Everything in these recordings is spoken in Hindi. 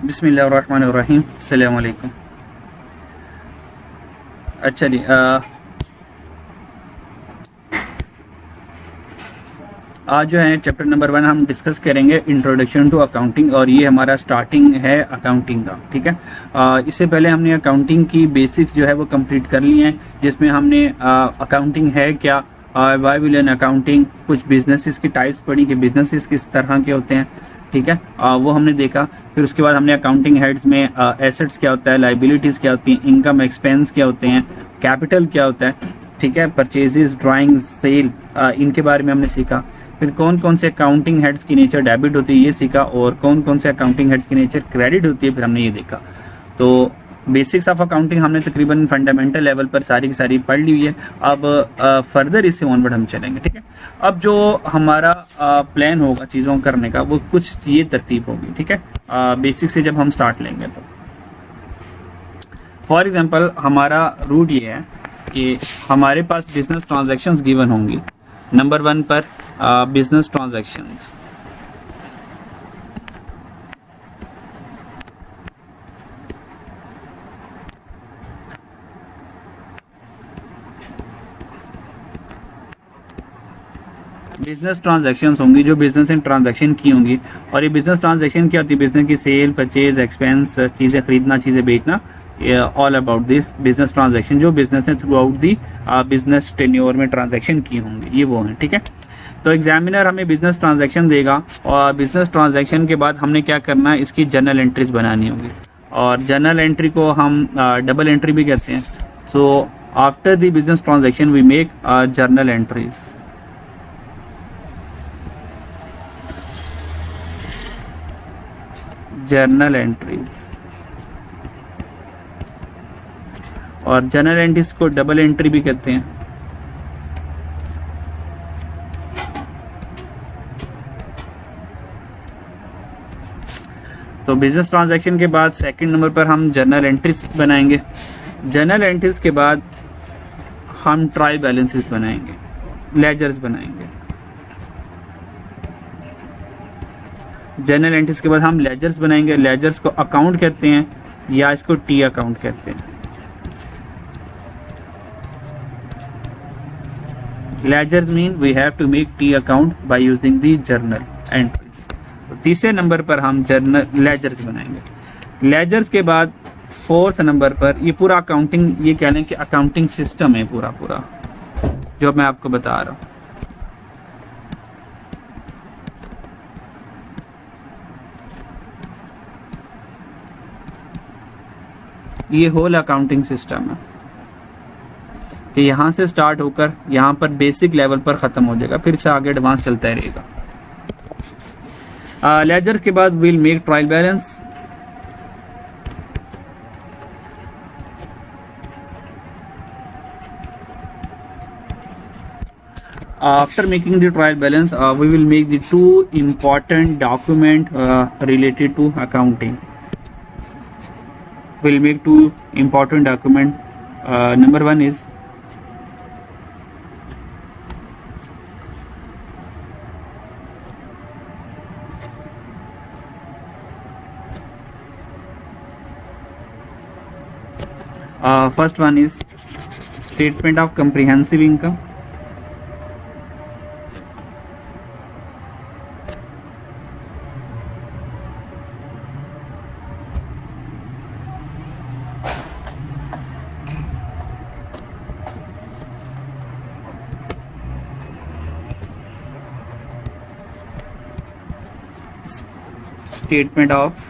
बिस्मिल्लाहिर्रहमानिर्रहीम, अस्सलाम वालेकुम। अच्छा जी, आज जो है चैप्टर नंबर 1 हम डिस्कस करेंगे इंट्रोडक्शन टू अकाउंटिंग, और ये हमारा स्टार्टिंग है अकाउंटिंग का। ठीक है, इससे पहले हमने अकाउंटिंग की बेसिक्स जो है वो कंप्लीट कर लिए हैं, जिसमें हमने अकाउंटिंग है क्या, वाई विल एन अकाउंटिंग, कुछ बिजनेसेस की टाइप्स पढ़ी कि बिजनेसेस किस तरह के होते हैं। ठीक है, वो हमने देखा। फिर उसके बाद हमने अकाउंटिंग हेड्स में एसेट्स क्या होता है, लाइबिलिटीज़ क्या होती हैं, इनकम एक्सपेंस क्या होते हैं, कैपिटल क्या होता है, ठीक है, परचेजेस, ड्राइंग्स, सेल, इनके बारे में हमने सीखा। फिर कौन कौन से अकाउंटिंग हेड्स की नेचर डेबिट होती है ये सीखा, और कौन कौन से अकाउंटिंग हेड्स की नेचर क्रेडिट होती है फिर हमने ये देखा। तो बेसिक्स ऑफ अकाउंटिंग हमने तकरीबन फंडामेंटल लेवल पर सारी की सारी पढ़ ली हुई है। अब फर्दर इससे ऑनवर्ड हम चलेंगे। ठीक है, अब जो हमारा प्लान होगा चीज़ों करने का वो कुछ ये तरतीब होगी। ठीक है, बेसिक से जब हम स्टार्ट लेंगे तो फॉर एग्जांपल हमारा रूट ये है कि हमारे पास बिजनेस ट्रांजैक्शंस गिवन होंगी। नंबर 1 पर बिजनेस ट्रांजैक्शंस, बिजनेस ट्रांजैक्शंस होंगी जो बिजनेस एंड ट्रांजैक्शन की होंगी। और ये बिजनेस ट्रांजैक्शन क्या होती है, बिजनेस की सेल, परचेज, एक्सपेंस, चीज़ें खरीदना, चीज़ें बेचना, all about this business transaction जो बिजनेस ने through out the business tenure में ट्रांजैक्शन की होंगी, ये वो हैं। ठीक है, तो एग्जामिनर हमें बिजनेस ट्रांजैक्शन देगा, और बिजनेस ट्रांजैक्शन के बाद हमने क्या करना है, इसकी जर्नल एंट्रीज बनानी होगी। और जर्नल एंट्री को हम डबल एंट्री भी कहते हैं। So after the business transaction we make journal entries. Journal entries, और जर्नल एंट्रीज को डबल एंट्री भी कहते हैं। तो बिजनेस ट्रांजैक्शन के बाद सेकंड नंबर पर हम जर्नल एंट्रीज बनाएंगे। जर्नल एंट्रीज के बाद हम ट्रायल बैलेंसेस बनाएंगे, लेजर्स बनाएंगे। जर्नल एंट्रीज के बाद हम लेजर्स बनाएंगे। लेजर्स को अकाउंट कहते हैं या इसको टी अकाउंट कहते हैं। Ledgers mean we have to make T account by using the journal entries. तो तीसरे नंबर पर हम जर्नल लेजर्स बनाएंगे। लेजर्स के बाद फोर्थ नंबर पर ये पूरा अकाउंटिंग, ये कह लें कि अकाउंटिंग सिस्टम है पूरा पूरा जो मैं आपको बता रहा हूँ। ये होल अकाउंटिंग सिस्टम है कि यहाँ से स्टार्ट होकर यहाँ पर बेसिक लेवल पर ख़त्म हो जाएगा, फिर से आगे एडवांस चलता ही रहेगा। लेजर्स के बाद will make trial balance. After making the trial balance, we will make the two important document related to accounting. We'll make two important document. Number 1 is first one is statement of comprehensive income. Statement of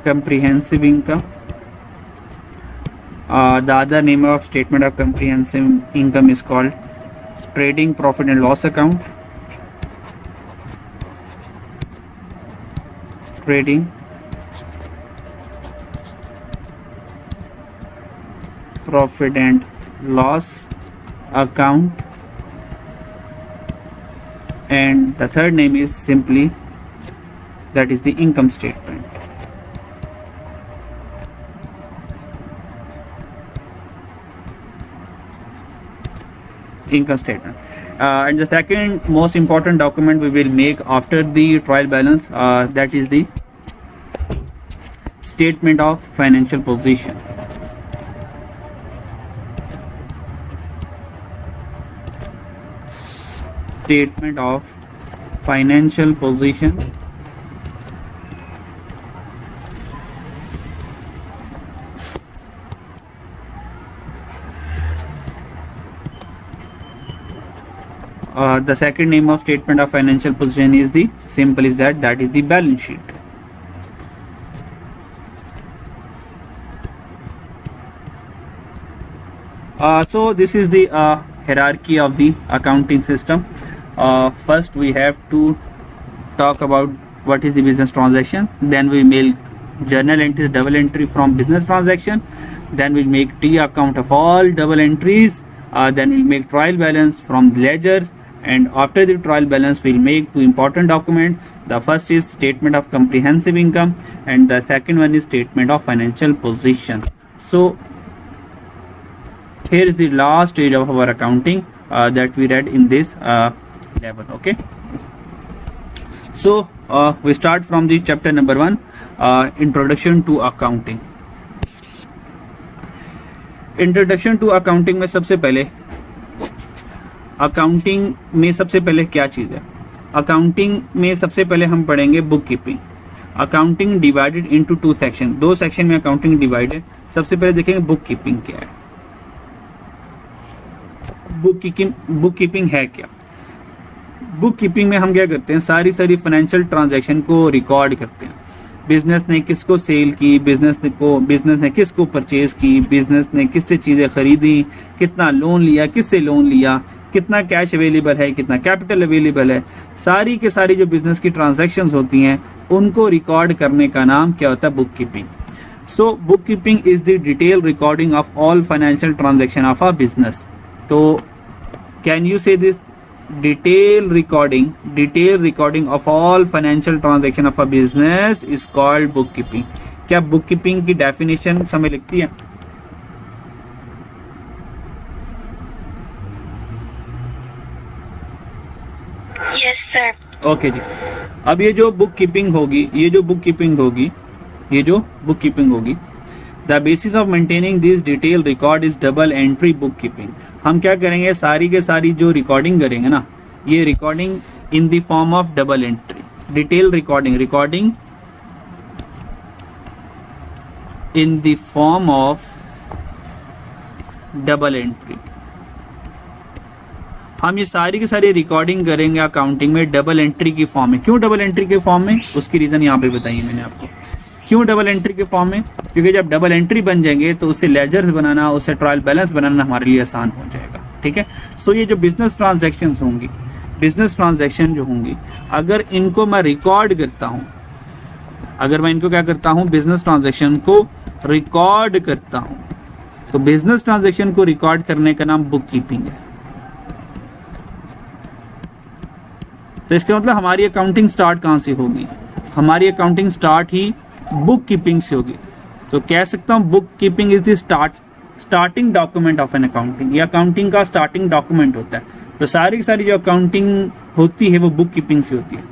comprehensive income. The other name of statement of comprehensive income is called trading profit and loss account. Trading profit and loss account. And the third name is simply, that is the income statement. Income statement. And the second most important document we will make after the trial balance, that is the statement of financial position. Statement of financial position. The second name of statement of financial position is the simple is that is the balance sheet. So this is the hierarchy of the accounting system. First we have to talk about what is the business transaction, then we make journal entries, double entry from business transaction, then we'll make T account of all double entries, then we'll make trial balance from the ledgers, and after the trial balance we'll make two important documents. The first is statement of comprehensive income and the second one is statement of financial position. So here is the last stage of our accounting that we read in this level. Okay, so we start from the chapter number 1, introduction to accounting. Introduction to accounting में सबसे पहले अकाउंटिंग में सबसे पहले क्या चीज़ है? अकाउंटिंग में सबसे पहले हम पढ़ेंगे book keeping. Accounting divided into 2 section, 2 section में अकाउंटिंग डिवाइडेड. सबसे पहले देखेंगे बुक कीपिंग क्या है. बुक कीपिंग है क्या? बुक कीपिंग में हम क्या करते हैं, सारी फाइनेंशियल ट्रांजैक्शन को रिकॉर्ड करते हैं. बिजनेस ने किसको सेल की, बिजनेस ने किसको परचेज की, बिजनेस ने किससे चीज़ें खरीदी, कितना लोन लिया, किससे लोन लिया, कितना कैश अवेलेबल है, कितना कैपिटल अवेलेबल है. सारी के सारी जो बिजनेस की ट्रांजैक्शंस होती हैं उनको रिकॉर्ड करने का नाम क्या होता है? Book keeping. So book keeping is the detail recording of all financial transaction of a business. तो कैन यू से this? detail recording of all financial transaction of a business is called bookkeeping. क्या bookkeeping की definition समय लिखती है? Yes sir. ओके जी. अब ये जो बुक कीपिंग होगी the basis of maintaining this detail record is double entry book keeping. हम क्या करेंगे, सारी के सारी जो रिकॉर्डिंग करेंगे ना, ये recording in the form of double entry. Detail recording in the form of double entry. हम ये सारी की सारी रिकॉर्डिंग करेंगे अकाउंटिंग में डबल एंट्री की फॉर्म में. क्यों डबल एंट्री के फॉर्म में? उसकी रीज़न यहाँ पे बताइए मैंने आपको. क्यों डबल एंट्री के फॉर्म में? क्योंकि जब डबल एंट्री बन जाएंगे तो उससे लेजर्स बनाना, उससे ट्रायल बैलेंस बनाना हमारे लिए आसान हो जाएगा. ठीक है. सो ये जो बिजनेस ट्रांजैक्शन जो होंगी, अगर इनको मैं रिकॉर्ड करता हूँ, अगर मैं इनको क्या करता हूँ, बिजनेस ट्रांजैक्शन को रिकॉर्ड करता हूँ, तो बिजनेस ट्रांजैक्शन को रिकॉर्ड करने का नाम बुक कीपिंग है. तो इसका मतलब हमारी अकाउंटिंग स्टार्ट कहाँ से होगी? हमारी अकाउंटिंग स्टार्ट ही बुक कीपिंग से होगी. तो कह सकता हूँ book keeping is the starting document of an accounting. ये अकाउंटिंग का स्टार्टिंग डॉक्यूमेंट होता है. तो सारी की सारी जो अकाउंटिंग होती है वो बुक कीपिंग से होती है.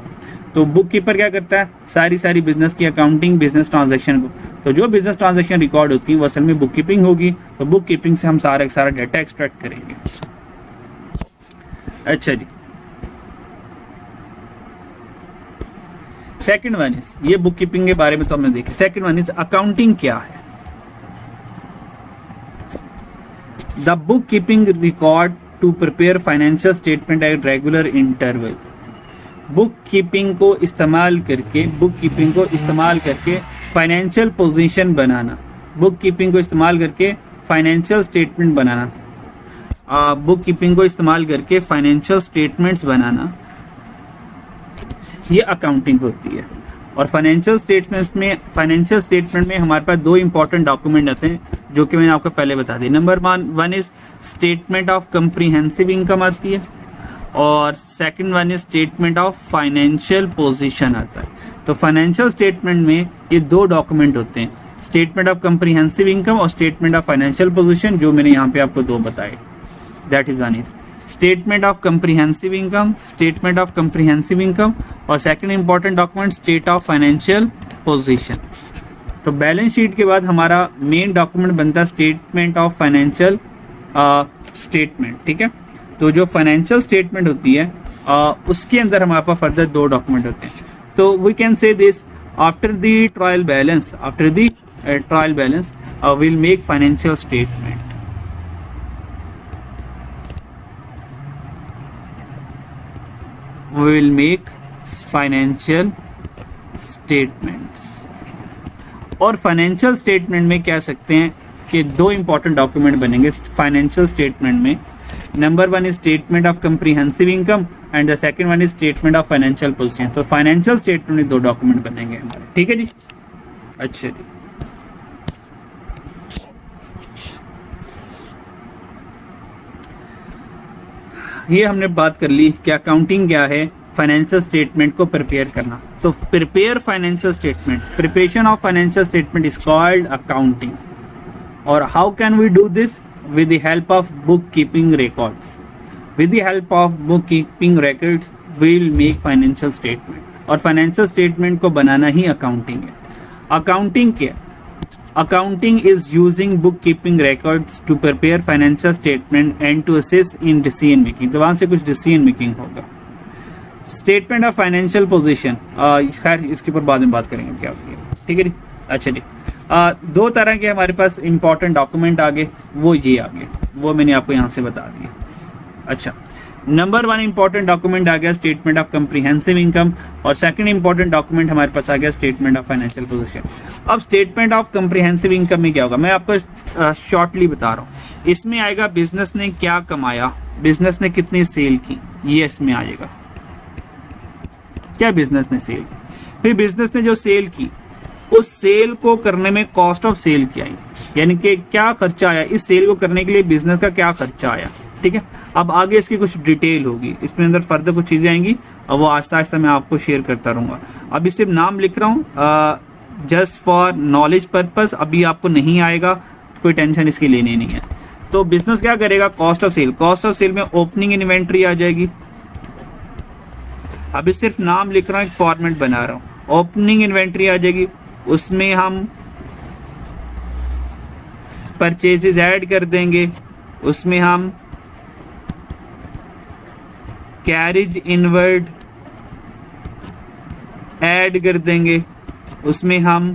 तो बुक कीपर क्या करता है? सारी बिजनेस की अकाउंटिंग, बिजनेस ट्रांजैक्शन को, तो जो बिजनेस ट्रांजैक्शन रिकॉर्ड होती है वो असल में बुक कीपिंग होगी. तो बुक कीपिंग से हम सारा डाटा एक्सट्रैक्ट करेंगे. अच्छा जी. सेकंड वन इज, ये बुक कीपिंग के बारे में तो हमने देखा. सेकंड वन इज अकाउंटिंग क्या है? The bookkeeping record to prepare financial statement at regular interval. Bookkeeping को इस्तेमाल करके फाइनेंशियल पोजीशन बनाना, बुक कीपिंग को इस्तेमाल करके फाइनेंशियल स्टेटमेंट बनाना, बुक कीपिंग को इस्तेमाल करके फाइनेंशियल स्टेटमेंट्स बनाना, ये अकाउंटिंग होती है. और फाइनेंशियल स्टेटमेंट में हमारे पास 2 इंपॉर्टेंट डॉक्यूमेंट आते हैं जो कि मैंने आपको पहले बता दी. Number 1 is statement of comprehensive income आती है और second one is statement of financial position आता है. तो फाइनेंशियल स्टेटमेंट में ये 2 डॉक्यूमेंट होते हैं, स्टेटमेंट ऑफ कंप्रीहेंसिव इनकम और स्टेटमेंट ऑफ फाइनेंशियल पोजीशन, जो मैंने यहाँ पे आपको 2 बताए. That is one is statement of comprehensive income, statement of comprehensive income, और second important document state of financial position. तो बैलेंस शीट के बाद हमारा मेन डॉक्यूमेंट बनता है स्टेटमेंट ऑफ फाइनेंशियल स्टेटमेंट, ठीक है। तो जो फाइनेंशियल स्टेटमेंट होती है उसके अंदर हमारे पास फर्दर दो डॉक्यूमेंट होते हैं। तो we can say this after the trial balance, after the trial balance will make financial statement. We will make financial statements। और फाइनेंशियल स्टेटमेंट में कह सकते हैं कि दो इंपॉर्टेंट डॉक्यूमेंट बनेंगे फाइनेंशियल स्टेटमेंट में। Number one is statement of comprehensive income and the second one is statement of financial position. तो फाइनेंशियल स्टेटमेंट में दो डॉक्यूमेंट बनेंगे हमारे, ठीक है जी। अच्छा जी, ये हमने बात कर ली कि अकाउंटिंग क्या है, फाइनेंशियल स्टेटमेंट को प्रिपेयर करना। तो prepare financial statement, preparation of financial statement is called accounting. और how can we do this? With the help of book keeping records. With the help of book keeping records we will make financial statement. और फाइनेंशियल स्टेटमेंट को बनाना ही अकाउंटिंग है। अकाउंटिंग क्या? Accounting is using bookkeeping records to prepare financial statement and to assist in decision making। तो वहां से कुछ decision making होगा। Statement of financial position, खैर इसके ऊपर बाद में बात करेंगे क्या होती है, ठीक है जी। अच्छा जी, दो तरह के हमारे पास इंपॉर्टेंट डॉक्यूमेंट आगे, वो ये आगे, वो मैंने आपको यहाँ से बता दिया। अच्छा, नंबर वन इंपॉर्टेंट डॉक्यूमेंट आ गया स्टेटमेंट ऑफ कंप्रीहेंसिव इनकम, और सेकंड इंपॉर्टेंट डॉक्यूमेंट हमारे पास आ गया स्टेटमेंट ऑफ फाइनेंशियल पोजीशन। अब स्टेटमेंट ऑफ कंप्रीहेंसिव इनकम में क्या होगा, मैं आपको शॉर्टली बता रहा हूँ। इसमें आएगा बिजनेस ने क्या कमाया, बिजनेस ने कितनी सेल की, ये इसमें आएगा। क्या बिजनेस ने सेल की, फिर बिजनेस ने जो सेल की उस सेल को करने में कॉस्ट ऑफ सेल क्या आई, यानी कि क्या खर्चा आया, इस सेल को करने के लिए बिजनेस का क्या खर्चा आया, ठीक है। अब आगे इसकी कुछ डिटेल होगी, इसमें अंदर फर्दर कुछ चीजें आएंगी और वो आहिस्ता आहिस्ता मैं आपको शेयर करता रहूंगा। अभी सिर्फ नाम लिख रहा हूँ जस्ट फॉर नॉलेज पर्पस, अभी आपको नहीं आएगा, कोई टेंशन इसकी लेनी नहीं है। तो बिजनेस क्या करेगा, cost of sale, cost of sale में ओपनिंग इन्वेंट्री आ जाएगी। अभी सिर्फ नाम लिख रहा हूँ, एक फॉर्मेट बना रहा हूँ। ओपनिंग इन्वेंट्री आ जाएगी, उसमें हम परचेजेस ऐड कर देंगे, उसमें हम कैरिज इनवर्ड ऐड कर देंगे, उसमें हम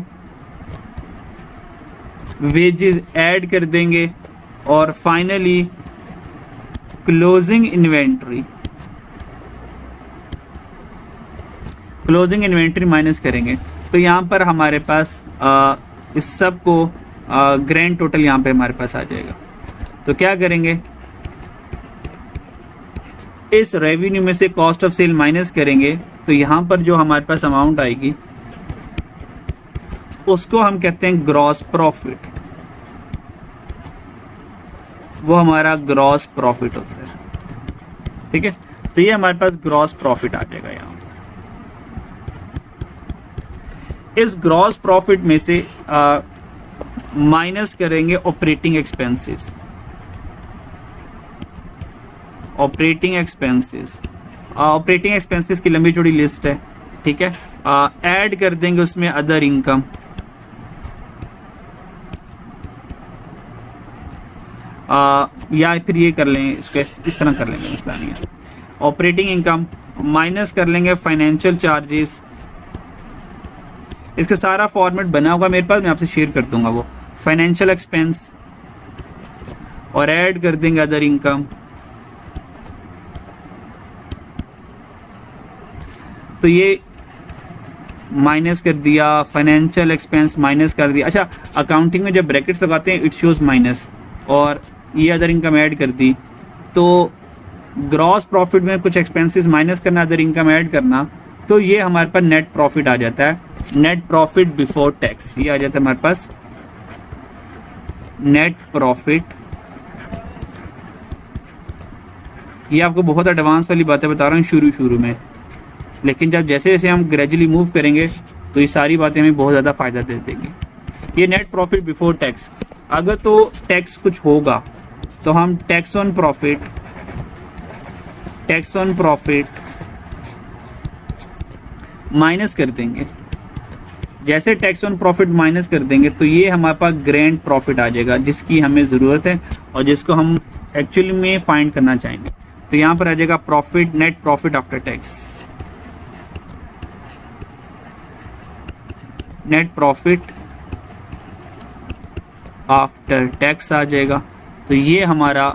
वेजेस ऐड कर देंगे, और finally closing inventory, closing inventory minus करेंगे। तो यहाँ पर हमारे पास इस सब को ग्रैंड टोटल यहाँ पे हमारे पास आ जाएगा। तो क्या करेंगे, इस रेवेन्यू में से कॉस्ट ऑफ सेल माइनस करेंगे, तो यहाँ पर जो हमारे पास अमाउंट आएगी उसको हम कहते हैं ग्रॉस प्रॉफिट। वो हमारा ग्रॉस प्रॉफिट होता है, ठीक है। तो ये हमारे पास ग्रॉस प्रॉफिट आ जाएगा। यहाँ इस ग्रॉस प्रॉफिट में से माइनस करेंगे operating expenses, operating expenses, operating expenses की लंबी चौड़ी लिस्ट है, ठीक है। ऐड कर देंगे उसमें अदर इनकम, या फिर ये कर लें, इसको इस तरह कर लेंगे, मसला नहीं है। ऑपरेटिंग इनकम माइनस कर लेंगे फाइनेंशियल चार्जेस। इसका सारा फॉर्मेट बना होगा मेरे पास, मैं आपसे शेयर कर दूंगा वो। फाइनेंशियल एक्सपेंस और ऐड कर देंगे अदर इनकम। तो ये माइनस कर दिया, फाइनेंशियल एक्सपेंस माइनस कर दिया। अच्छा, अकाउंटिंग में जब ब्रैकेट्स लगाते हैं इट शोज माइनस, और ये अदर इनकम ऐड कर दी। तो ग्रॉस प्रॉफिट में कुछ एक्सपेंसेस माइनस करना, अदर इनकम ऐड करना, तो ये हमारे पास नेट प्रॉफिट आ जाता है। नेट प्रॉफिट बिफोर टैक्स ये आ जाता है हमारे पास नेट प्रॉफिट। ये आपको बहुत एडवांस वाली बातें बता रहा हूँ शुरू में, लेकिन जब जैसे जैसे हम ग्रेजुअली मूव करेंगे तो ये सारी बातें हमें बहुत ज़्यादा फायदा दे देंगी। ये नेट प्रॉफिट बिफोर टैक्स, अगर तो टैक्स कुछ होगा तो हम tax on profit tax on profit minus कर देंगे। जैसे टैक्स ऑन प्रॉफिट माइनस कर देंगे तो ये हमारे पास ग्रैंड प्रॉफिट आ जाएगा, जिसकी हमें ज़रूरत है और जिसको हम एक्चुअली में फाइंड करना चाहेंगे। तो यहाँ पर आ जाएगा profit, net profit after tax, net profit after tax आ जाएगा। तो ये हमारा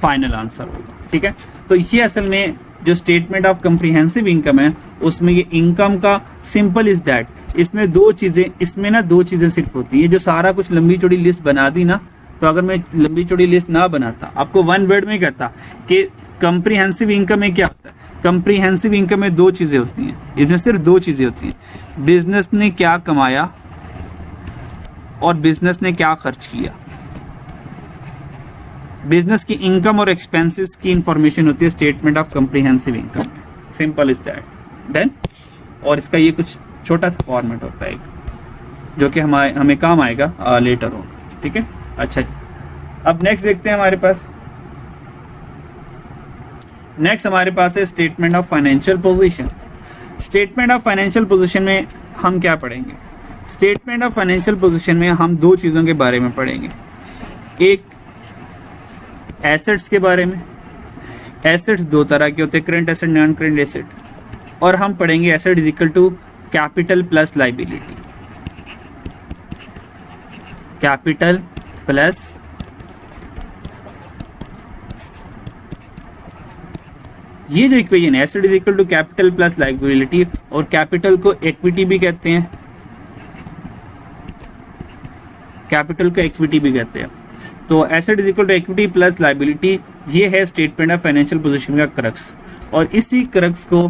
फाइनल आंसर होगा, ठीक है। तो ये असल में जो स्टेटमेंट ऑफ कम्प्रीहेंसिव इनकम है उसमें ये इनकम का सिंपल इज दैट, इसमें दो चीज़ें सिर्फ होती है। जो सारा कुछ लंबी चौड़ी लिस्ट बना दी ना, तो अगर मैं लंबी चौड़ी लिस्ट ना बनाता, आपको वन वर्ड में कहता कि कम्प्रीहेंसिव इनकम में क्या होता है, कम्प्रीहेंसिव इनकम में दो चीज़ें होती हैं, इसमें सिर्फ दो चीज़ें होती हैं, बिजनेस ने क्या कमाया और बिजनेस ने क्या खर्च किया। बिजनेस की इनकम और एक्सपेंसेस की इंफॉर्मेशन होती है statement of comprehensive income, simple is that, done. और इसका ये कुछ छोटा सा फॉर्मेट होता है जो कि हमें काम आएगा लेटर ऑन, ठीक है। अच्छा, अब नेक्स्ट देखते हैं हमारे पास है statement of financial position. Statement of financial position में हम क्या पढ़ेंगे? स्टेटमेंट ऑफ फाइनेंशियल पोजीशन में हम दो चीज़ों के बारे में पढ़ेंगे, एक एसेट्स के बारे में। एसेट्स दो तरह के होते हैं, current asset, non current asset. और हम पढ़ेंगे asset is equal to capital plus liability, capital plus ये जो इक्वेशन है, asset is equal to capital plus liability, और कैपिटल को इक्विटी भी कहते हैं, कैपिटल को इक्विटी भी कहते हैं। तो asset is equal to equity plus liability, ये है स्टेटमेंट ऑफ फाइनेंशियल पोजीशन का क्रक्स। और इसी क्रक्स को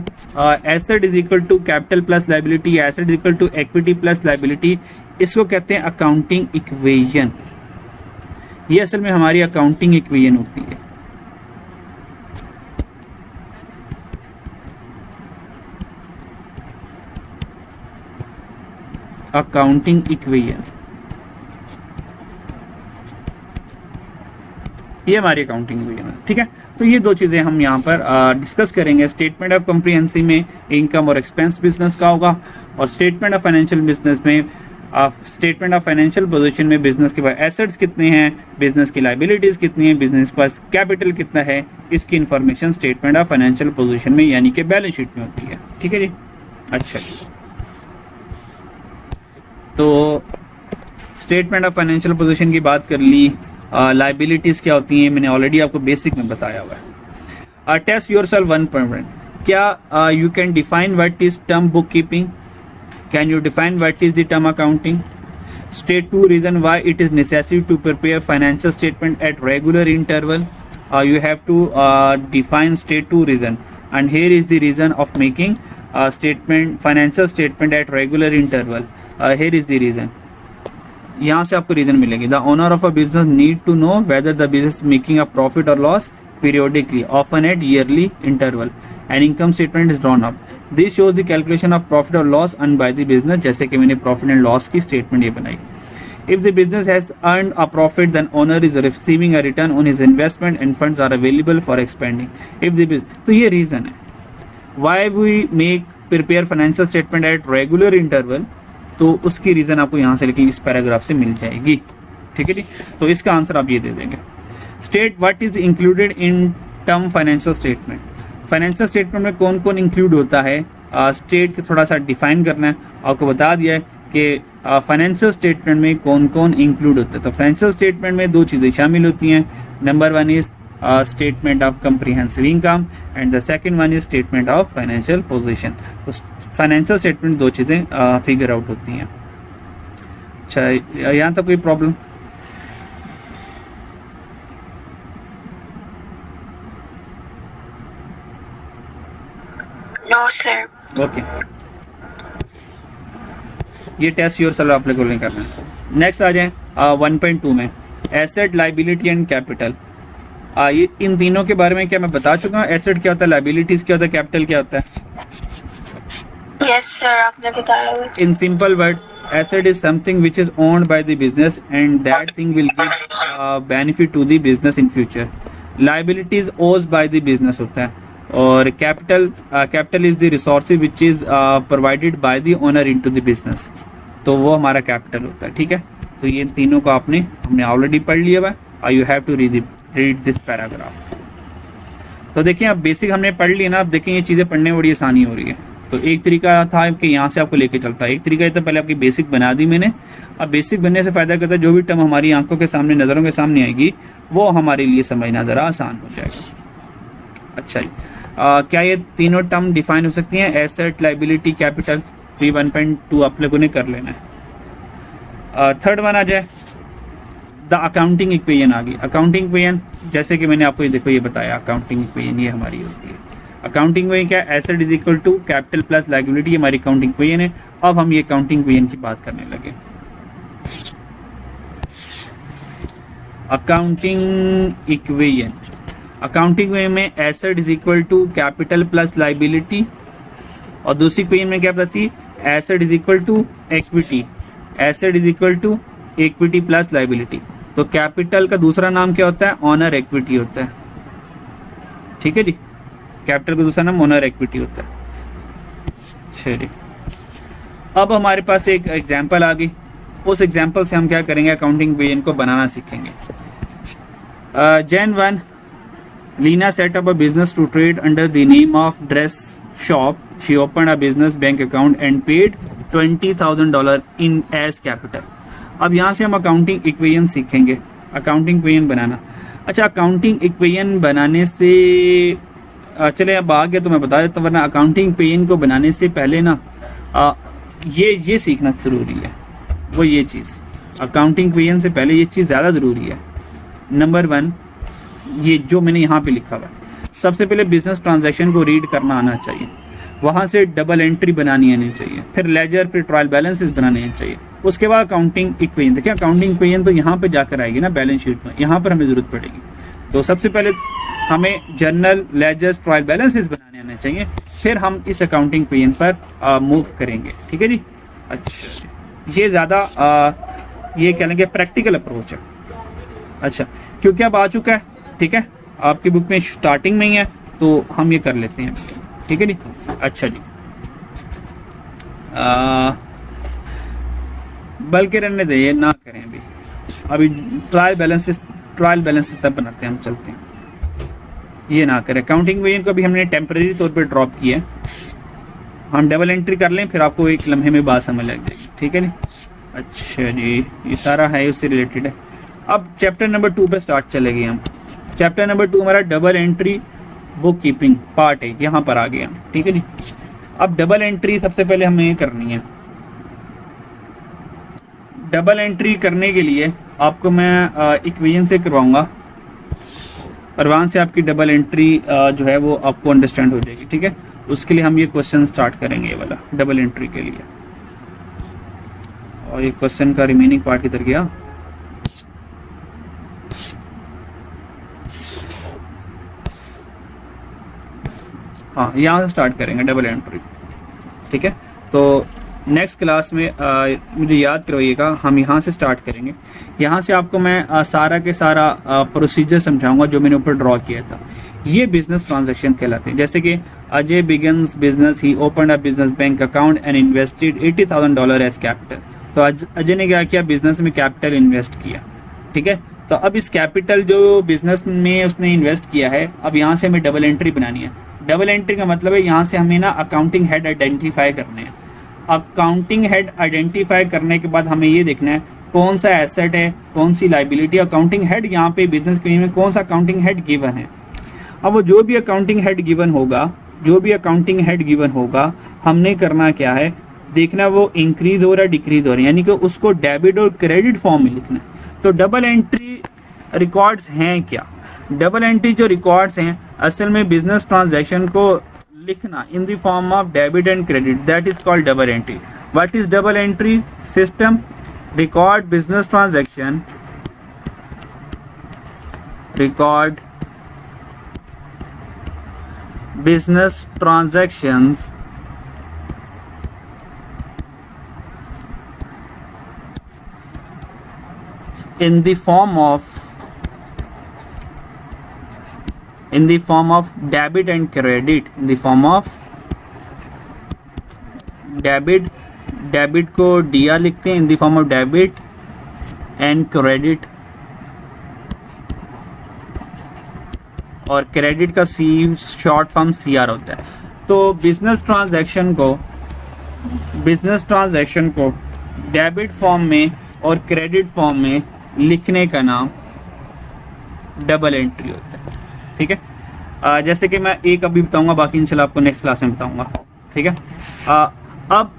asset is equal to capital plus liability, asset is equal to equity plus liability, इसको कहते हैं अकाउंटिंग इक्वेशन। ये असल में हमारी अकाउंटिंग इक्वेशन होती है। अकाउंटिंग इक्वेशन, ये हमारी अकाउंटिंग इक्वेशन है, ठीक है। तो ये दो चीज़ें हम यहाँ पर डिस्कस करेंगे। स्टेटमेंट ऑफ कम्प्रीहेंसिव में इनकम और एक्सपेंस बिजनेस का होगा, और स्टेटमेंट ऑफ फाइनेंशियल बिजनेस में स्टेटमेंट ऑफ फाइनेंशियल पोजीशन में बिजनेस के पास एसेट्स कितने हैं, बिजनेस की लाइबिलिटीज कितनी है, बिजनेस के पास कैपिटल कितना है, इसकी information statement of financial position में यानी कि बैलेंस शीट में होती है, ठीक है जी। अच्छा जी, तो स्टेटमेंट ऑफ फाइनेंशियल पोजीशन की बात कर ली। लाइबिलिटीज़ क्या होती हैं मैंने ऑलरेडी आपको बेसिक में बताया हुआ है। टेस्ट योरसेल्फ 1.1, क्या you can define what is term bookkeeping, can you define what is the term accounting, state 2 reason why it is necessary to prepare financial statement at regular interval, you have to define state 2 reason, and here is the reason of making statement financial statement at regular interval, here is the reason. यहाँ से आपको रीजन मिलेगी। The owner of a business need to know whether the business making a profit और loss periodically, often at yearly interval, and income statement is drawn up. This shows the calculation of profit और loss earn by the business, जैसे कि मैंने प्रॉफिट एंड लॉस की स्टेटमेंट ये बनाई। If the business has earned a profit then owner is receiving a return on his investment and funds are available for expending if the business. तो ये रीजन है why we make prepare financial statement at regular interval. तो उसकी रीज़न आपको यहाँ से लेकिन इस पैराग्राफ से मिल जाएगी, ठीक है जी। तो इसका आंसर आप ये दे देंगे। State what is included in term financial statement, financial statement में कौन कौन इंक्लूड होता है, स्टेट को थोड़ा सा डिफाइन करना है। आपको बता दिया है कि फाइनेंशियल स्टेटमेंट में कौन कौन इंक्लूड होता है। तो फाइनेंशियल स्टेटमेंट में दो चीज़ें शामिल होती हैं, number 1 is statement of comprehensive income and the second one is statement of financial position. तो फाइनेंशियल स्टेटमेंट दो चीज़ें फिगर आउट होती हैं। अच्छा, यहाँ तक कोई प्रॉब्लम? No, sir. ओके, ये टेस्ट योरसेल्फ आप लोगों ने करना है। नेक्स्ट आ जाए 1.2 में एसेट, लाइबिलिटी एंड कैपिटल। ये इन तीनों के बारे में क्या मैं बता चुका हूँ। एसेट क्या होता है, लाइबिलिटीज क्या होता है, कैपिटल क्या होता है। Yes, sir. आपने बताया हुआ। In simple word, asset is something which is owned by the business and that thing will give benefit to the business in future. Liabilities ओज बाय द बिजनेस होता है, और capital is the resource which is provided by the owner into the business, तो वो हमारा कैपिटल होता है। ठीक है, तो ये तीनों को हमने ऑलरेडी पढ़ लिया हुआ। You have to read this paragraph. तो देखिए अब बेसिक हमने पढ़ लिया ना, अब देखिए ये चीज़ें पढ़ने में बड़ी आसानी हो रही है। तो एक तरीका था कि यहाँ से आपको लेके चलता है, एक तरीका ये था पहले आपकी बेसिक बना दी मैंने। अब बेसिक बनने से फ़ायदा करता है जो भी टर्म हमारी आंखों के सामने, नज़रों के सामने आएगी, वो हमारे लिए समझना ज़रा आसान हो जाएगा। अच्छा जी, क्या ये तीनों टर्म डिफाइन हो सकती हैं? Asset, liability, capital. तो 1.2 आप लोगों ने कर लेना है। थर्ड वन आ जाए, द अकाउंटिंग इक्वेशन आ गई। अकाउंटिंग इक्वेशन जैसे कि मैंने आपको ये बताया, अकाउंटिंग इक्वेशन ये हमारी होती है। अकाउंटिंग इक्वेशन क्या? Asset is equal to capital plus liability, हमारी अकाउंटिंग इक्वेशन है। अब हम ये अकाउंटिंग इक्वेशन की बात करने लगे। अकाउंटिंग इक्वेशन में asset is equal to capital plus liability, और दूसरी इक्वेशन में क्या बताती है? Asset is equal to equity, asset is equal to equity plus liability. तो कैपिटल का दूसरा नाम क्या होता है? ऑनर इक्विटी होता है। ठीक है जी, कैपिटल का दूसरा नाम ऑनर इक्विटी होता है। चलिए, अब हमारे पास एक एग्जांपल आ गई, उस एग्जांपल से हम क्या करेंगे? अकाउंटिंग इक्वेशन को बनाना सीखेंगे। Jan 1, Lena set up a business to trade under the name of dress shop. She opened a business bank account and paid $20,000 in as capital. अब यहाँ से हम अकाउंटिंग इक्वेशन सीखेंगे, अकाउंटिंग इक्वेशन बनाना। अच्छा, अकाउंटिंग इक्वेशन बनाने से चले अब आ गया तो मैं बता देता हूँ, वरना अकाउंटिंग इक्वेशन को बनाने से पहले ना ये सीखना ज़रूरी है। वो ये चीज़ अकाउंटिंग इक्वेशन से पहले ये चीज़ ज़्यादा ज़रूरी है। नंबर 1, ये जो मैंने यहाँ पे लिखा हुआ है, सबसे पहले बिजनेस ट्रांजैक्शन को रीड करना आना चाहिए, वहाँ से डबल एंट्री बनानी आनी चाहिए, फिर लेजर, फिर ट्रायल बैलेंसेस बनाने चाहिए, उसके बाद अकाउंटिंग इक्वेशन। देखिए अकाउंटिंग इक्वेशन तो यहाँ पे जाकर आएगी ना बैलेंस शीट में, यहाँ पर हमें ज़रूरत पड़ेगी। तो सबसे पहले हमें जर्नल, लेजर्स, ट्रायल बैलेंसेस बनाने आने चाहिए, फिर हम इस अकाउंटिंग इक्वेशन पर मूव करेंगे। ठीक है जी। अच्छा, ये ज़्यादा ये कह लेंगे प्रैक्टिकल अप्रोच है। अच्छा, क्योंकि अब आ चुका है, ठीक है, आपकी बुक में स्टार्टिंग में ही है, तो हम ये कर लेते हैं। ठीक है जी। अच्छा जी, बल्कि रहने दे, ये ना करें अभी ट्रायल बैलेंस तब बनाते हैं, हम चलते हैं, ये ना करें। अकाउंटिंग इक्वेशन को भी हमने टेम्परेरी तौर पे ड्रॉप किया है, हम डबल एंट्री कर लें, फिर आपको एक लम्हे में बात समझ लग जाएगी। ठीक है जी। अच्छा जी, ये सारा है उससे रिलेटेड है। अब चैप्टर नंबर 2 पे स्टार्ट चलेंगे हम। चैप्टर नंबर 2 हमारा double entry book keeping part है, यहाँ पर आ गए हम। ठीक है जी। अब डबल एंट्री सबसे पहले हमें करनी है। डबल एंट्री करने के लिए आपको मैं इक्वेशन से करवाऊंगा, और वहाँ से आपकी डबल एंट्री जो है वो आपको अंडरस्टैंड हो जाएगी। ठीक है, उसके लिए हम ये क्वेश्चन स्टार्ट करेंगे, ये वाला डबल एंट्री के लिए। और ये क्वेश्चन का रिमेनिंग पार्ट किधर गया? हाँ, यहाँ से स्टार्ट करेंगे डबल एंट्री। ठीक है, तो नेक्स्ट क्लास में मुझे याद करवाइएगा, हम यहाँ से स्टार्ट करेंगे। यहाँ से आपको मैं सारा के सारा प्रोसीजर समझाऊंगा जो मैंने ऊपर ड्रॉ किया था। ये बिजनेस ट्रांजैक्शन कहलाते हैं। जैसे कि Ajay begins business, he open a business bank account and invested $80,000 as capital. तो अजय ने क्या किया? बिजनेस में कैपिटल इन्वेस्ट किया। ठीक है, तो अब इस कैपिटल जो बिजनेस में उसने इन्वेस्ट किया है, अब यहाँ से हमें डबल एंट्री बनानी है। डबल एंट्री का मतलब है यहाँ से हमें ना अकाउंटिंग हेड आइडेंटिफाई करने हैं। अकाउंटिंग हेड आइडेंटिफाई करने के बाद हमें ये देखना है कौन सा एसेट है, कौन सी लाइबिलिटी। अकाउंटिंग हेड यहाँ पे बिजनेस के में कौन सा अकाउंटिंग हेड गिवन है। अब वो जो भी अकाउंटिंग हेड गिवन होगा, हमने करना क्या है? देखना वो इंक्रीज हो रहा है, डिक्रीज हो रहा है, यानी कि उसको डेबिट और क्रेडिट फॉर्म में लिखना है। तो डबल एंट्री रिकॉर्ड्स हैं क्या? डबल एंट्री जो रिकॉर्ड्स हैं असल में बिजनेस ट्रांजैक्शन को लिखना in the form of debit and credit, that is called double entry. What is double entry system? Record business transaction, record business transactions in the form of in the form of debit and credit, in the form of debit को DR लिखते हैं, in the form of debit and credit, और क्रेडिट का C शॉर्ट फॉर्म CR होता है। तो बिजनेस ट्रांजैक्शन को डेबिट फॉर्म में और क्रेडिट फॉर्म में लिखने का नाम डबल एंट्री होता है, ठीक है। जैसे कि मैं एक अभी बताऊंगा, बाकी इंशाल्लाह आपको नेक्स्ट क्लास में बताऊंगा, ठीक है। अब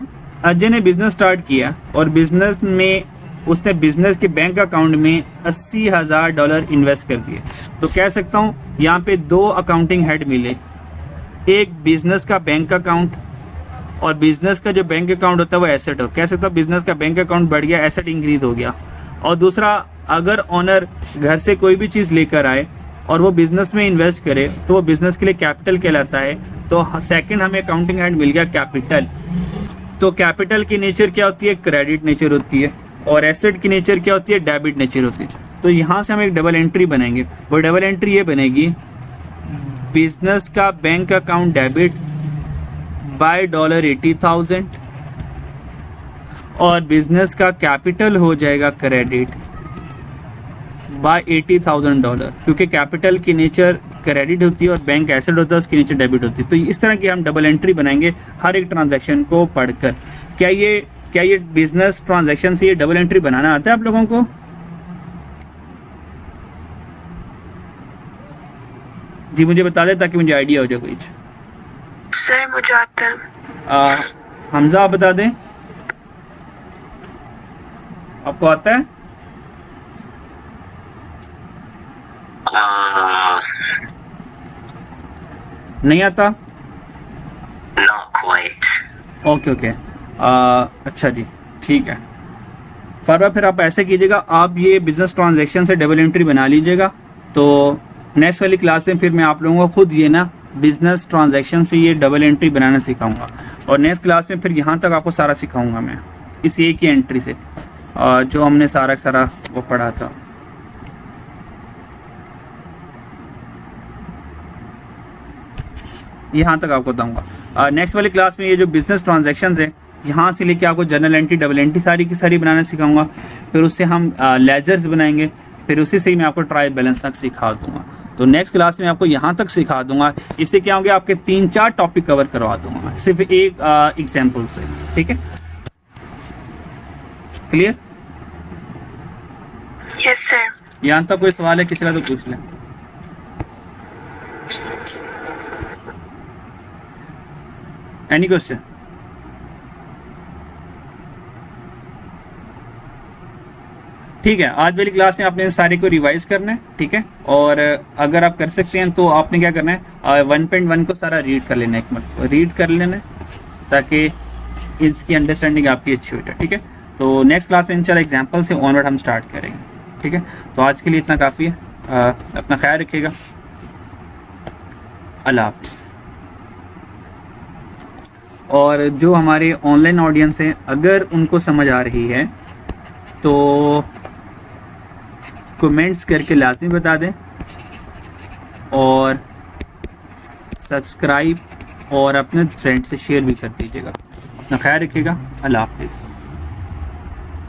अजय ने बिजनेस स्टार्ट किया और बिजनेस में उसने बिजनेस के बैंक अकाउंट में $80,000 इन्वेस्ट कर दिए। तो कह सकता हूँ यहाँ पे दो अकाउंटिंग हेड मिले, एक बिजनेस का बैंक अकाउंट, और बिजनेस का जो बैंक अकाउंट होता है वो एसेट हो, कह सकता हूँ बिजनेस का बैंक अकाउंट बढ़ गया, एसेट इंक्रीज हो गया। और दूसरा, अगर ओनर घर से कोई भी चीज़ लेकर आए और वो बिजनेस में इन्वेस्ट करे तो वो बिजनेस के लिए कैपिटल कहलाता है। तो सेकंड हमें अकाउंटिंग हेड मिल गया कैपिटल। तो कैपिटल की नेचर क्या होती है? क्रेडिट नेचर होती है, और एसेट की नेचर क्या होती है? डेबिट नेचर होती है। तो यहाँ से हम एक डबल एंट्री बनाएंगे। वो डबल एंट्री ये बनेगी, बिजनेस का बैंक अकाउंट डेबिट बाय $80,000 और बिजनेस का कैपिटल हो जाएगा क्रेडिट बाय $80,000, क्योंकि कैपिटल की नेचर क्रेडिट होती है और बैंक एसेट होता है, उसकी नेचर डेबिट होती है। तो इस तरह की हम डबल एंट्री बनाएंगे हर एक ट्रांजैक्शन को पढ़कर। क्या ये बिजनेस ट्रांजैक्शन से ये डबल एंट्री बनाना आता है आप लोगों को? जी मुझे बता दे ताकि मुझे आइडिया हो जाए कुछ। सर मुझे आता है। हमजा आप बता दें, आपको आता है? नहीं आता? Not quite. ओके अच्छा जी, ठीक है। फिर आप ऐसे कीजिएगा, आप ये बिजनेस ट्रांजैक्शन से डबल एंट्री बना लीजिएगा। तो नेक्स्ट वाली क्लास में फिर मैं आप लोगों को खुद ये ना बिजनेस ट्रांजैक्शन से ये डबल एंट्री बनाना सिखाऊंगा, और नेक्स्ट क्लास में फिर यहाँ तक आपको सारा सिखाऊंगा मैं इस एक ही एंट्री से, जो हमने सारा वो पढ़ा था। यहाँ तक आपको बताऊंगा। नेक्स्ट वाली क्लास में ये जो बिजनेस ट्रांजैक्शंस है, यहाँ से लेके आपको जर्नल एंट्री, डबल एंट्री सारी की सारी बनाना सिखाऊंगा। फिर उससे हम लेजर्स बनाएंगे, फिर उसी से ही मैं आपको ट्रायल बैलेंस तक सिखा दूंगा। तो नेक्स्ट क्लास में आपको यहाँ तक सिखा दूंगा। इससे क्या होंगे, आपके 3-4 टॉपिक कवर करवा दूंगा सिर्फ एक एग्जाम्पल से, ठीक है? क्लियर? Yes sir. यहाँ तक कोई सवाल है किसी का तो पूछ लें। Any question? ठीक है, आज वाली क्लास में आपने सारे को रिवाइज करना है, ठीक है? और अगर आप कर सकते हैं तो आपने क्या करना है, 1.1 को सारा रीड कर लेना है, एक मिनट रीड कर लेना है ताकि इसकी अंडरस्टैंडिंग आपकी अच्छी हो जाए, ठीक है? तो नेक्स्ट क्लास में इंशाल्लाह एग्जाम्पल से ऑनवर्ड हम स्टार्ट करेंगे, ठीक है? तो आज के लिए इतना काफ़ी है। अपना ख्याल रखिएगा। अल्लाह हाफिज़। और जो हमारे ऑनलाइन ऑडियंस हैं, अगर उनको समझ आ रही है तो कमेंट्स करके लाजमी बता दें, और सब्सक्राइब और अपने फ्रेंड से शेयर भी कर दीजिएगा। अपना ख्याल रखिएगा। अल्लाह हाफिज़।